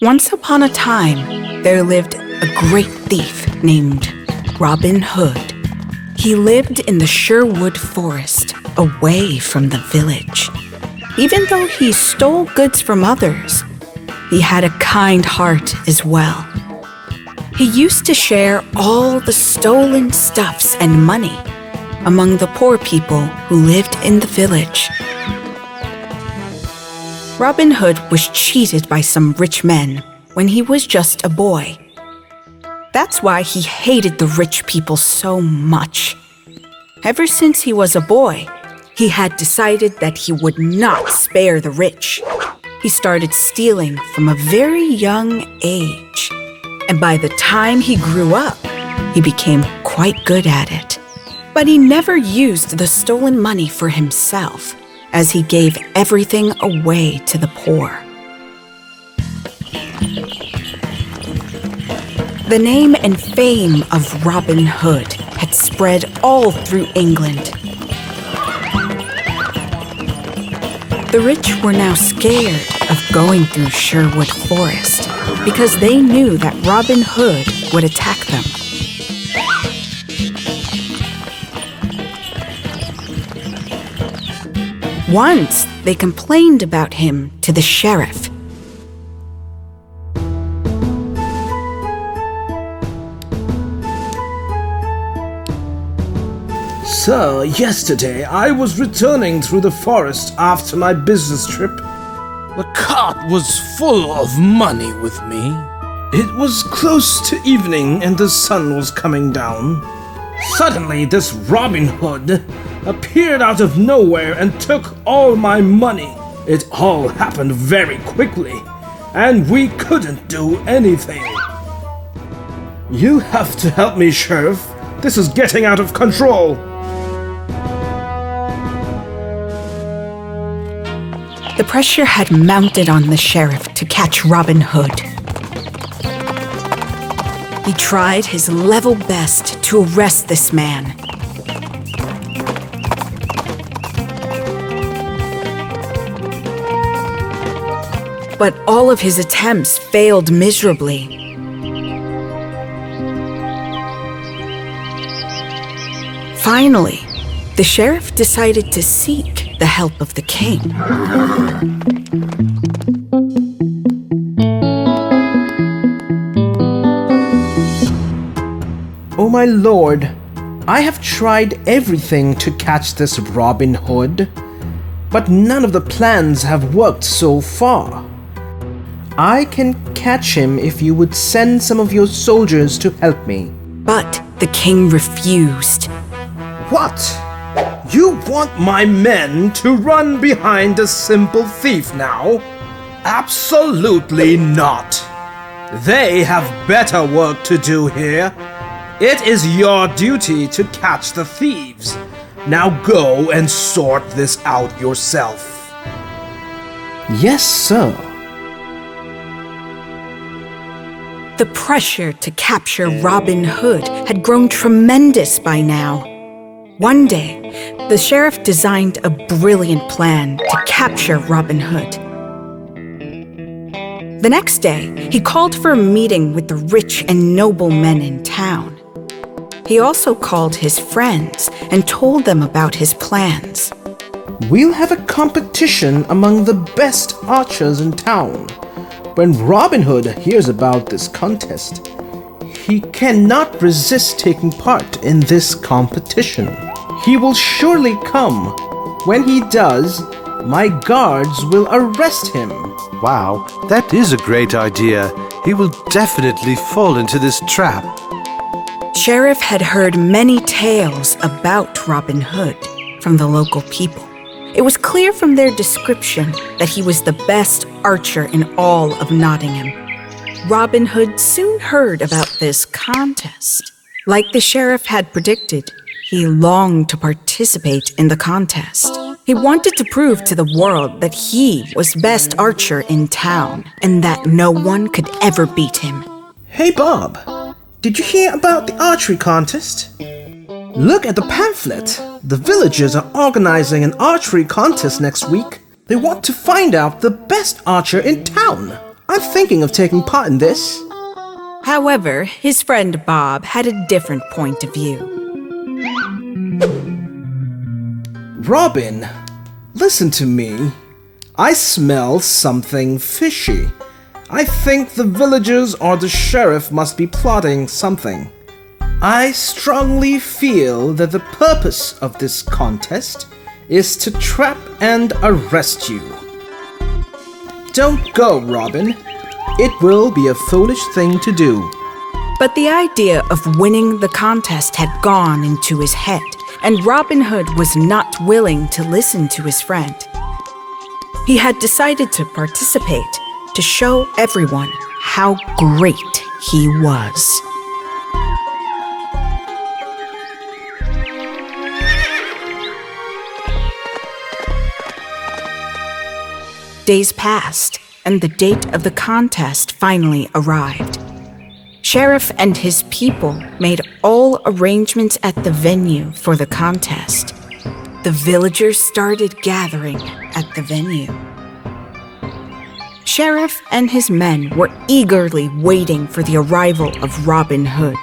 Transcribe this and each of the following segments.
Once upon a time, there lived a great thief named Robin Hood. He lived in the Sherwood Forest, away from the village. Even though he stole goods from others, he had a kind heart as well. He used to share all the stolen stuffs and money among the poor people who lived in the village. Robin Hood was cheated by some rich men when he was just a boy. That's why he hated the rich people so much. Ever since he was a boy, he had decided that he would not spare the rich. He started stealing from a very young age, and by the time he grew up, he became quite good at it. But he never used the stolen money for himself, as he gave everything away to the poor. The name and fame of Robin Hood had spread all through England. The rich were now scared of going through Sherwood Forest because they knew that Robin Hood would attack them. Once, they complained about him to the sheriff. Sir, yesterday I was returning through the forest after my business trip. The cart was full of money with me. It was close to evening and the sun was coming down. Suddenly, this Robin Hood appeared out of nowhere and took all my money. It all happened very quickly, and we couldn't do anything. You have to help me, Sheriff. This is getting out of control. The pressure had mounted on the sheriff to catch Robin Hood. He tried his level best to arrest this man. But all of his attempts failed miserably. Finally, the sheriff decided to seek the help of the king. Oh my lord, I have tried everything to catch this Robin Hood, but none of the plans have worked so far. I can catch him if you would send some of your soldiers to help me. But the king refused. What? You want my men to run behind a simple thief now? Absolutely not. They have better work to do here. It is your duty to catch the thieves. Now go and sort this out yourself. Yes, sir. The pressure to capture Robin Hood had grown tremendous by now. One day, the sheriff designed a brilliant plan to capture Robin Hood. The next day, he called for a meeting with the rich and noble men in town. He also called his friends and told them about his plans. We'll have a competition among the best archers in town. When Robin Hood hears about this contest, he cannot resist taking part in this competition. He will surely come. When he does, my guards will arrest him. Wow, that is a great idea. He will definitely fall into this trap. Sheriff had heard many tales about Robin Hood from the local people. It was clear from their description that he was the best archer in all of Nottingham. Robin Hood soon heard about this contest. Like the sheriff had predicted, he longed to participate in the contest. He wanted to prove to the world that he was best archer in town and that no one could ever beat him. Hey, Bob. did you hear about the archery contest? Look at the pamphlet. The villagers are organizing an archery contest next week. They want to find out the best archer in town. I'm thinking of taking part in this. However, his friend Bob had a different point of view. Robin, listen to me. I smell something fishy. I think the villagers or the sheriff must be plotting something. I strongly feel that the purpose of this contest is to trap and arrest you. Don't go, Robin. It will be a foolish thing to do. But the idea of winning the contest had gone into his head, and Robin Hood was not willing to listen to his friend. He had decided to participate to show everyone how great he was. Days passed, and the date of the contest finally arrived. Sheriff and his people made all arrangements at the venue for the contest. The villagers started gathering at the venue. Sheriff and his men were eagerly waiting for the arrival of Robin Hood.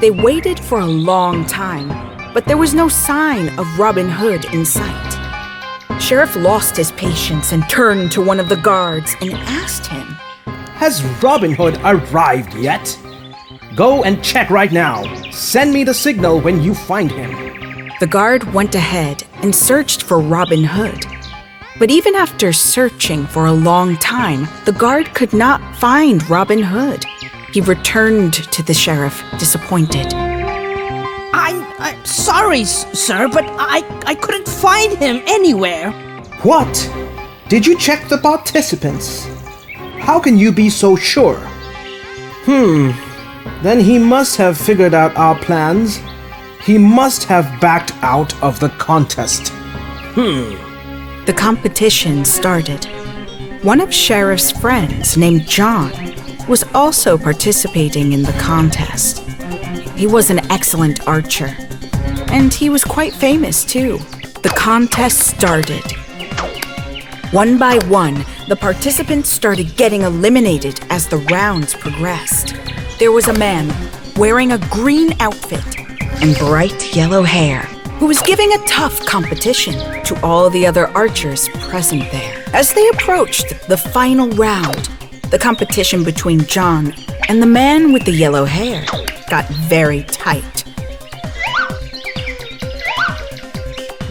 They waited for a long time, but there was no sign of Robin Hood in sight. Sheriff lost his patience and turned to one of the guards and asked him, Has Robin Hood arrived yet? Go and check right now. Send me the signal when you find him. The guard went ahead and searched for Robin Hood. But even after searching for a long time, the guard could not find Robin Hood. He returned to the sheriff, disappointed. I'm sorry, sir, but I couldn't find him anywhere. What? Did you check the participants? How can you be so sure? Then he must have figured out our plans. He must have backed out of the contest. The competition started. One of Sheriff's friends, named John, was also participating in the contest. He was an excellent archer, and he was quite famous too. The contest started. One by one, the participants started getting eliminated as the rounds progressed. There was a man wearing a green outfit and bright yellow hair who was giving a tough competition to all the other archers present there. As they approached the final round, the competition between John and the man with the yellow hair got very tight.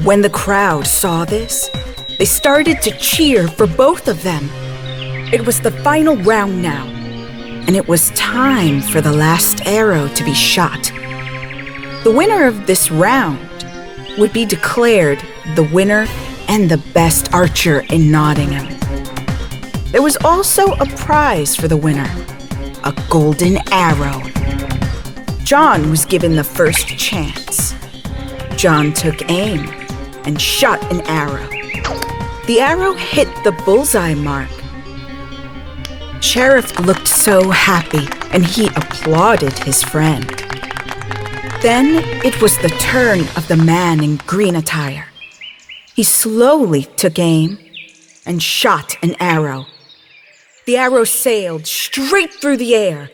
When the crowd saw this, they started to cheer for both of them. It was the final round now, and it was time for the last arrow to be shot. The winner of this round would be declared the winner and the best archer in Nottingham. There was also a prize for the winner, a golden arrow. John was given the first chance. John took aim and shot an arrow. The arrow hit the bullseye mark. Sheriff looked so happy, and he applauded his friend. Then it was the turn of the man in green attire. He slowly took aim and shot an arrow. The arrow sailed straight through the air,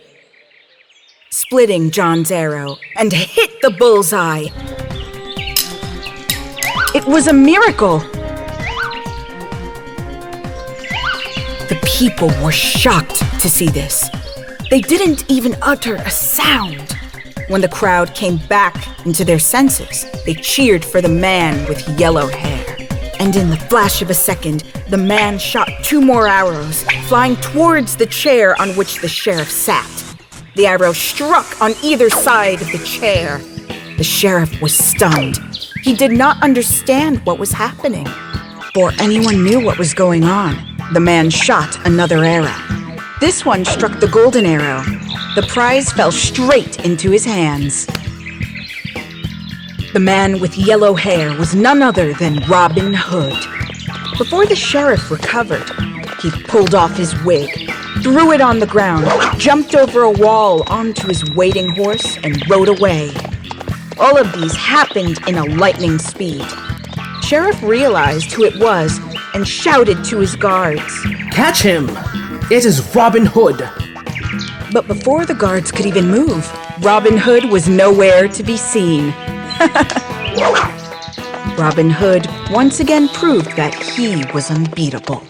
splitting John's arrow, and hit the bullseye. It was a miracle. The people were shocked to see this. They didn't even utter a sound. When the crowd came back into their senses, they cheered for the man with yellow hair. And in the flash of a second, the man shot 2 more arrows, flying towards the chair on which the sheriff sat. The arrow struck on either side of the chair. The sheriff was stunned. He did not understand what was happening. Before anyone knew what was going on, the man shot another arrow. This one struck the golden arrow. The prize fell straight into his hands. The man with yellow hair was none other than Robin Hood. Before the sheriff recovered, he pulled off his wig, threw it on the ground, jumped over a wall onto his waiting horse, and rode away. All of these happened in a lightning speed. Sheriff realized who it was and shouted to his guards. Catch him! It is Robin Hood. But before the guards could even move, Robin Hood was nowhere to be seen. Robin Hood once again proved that he was unbeatable.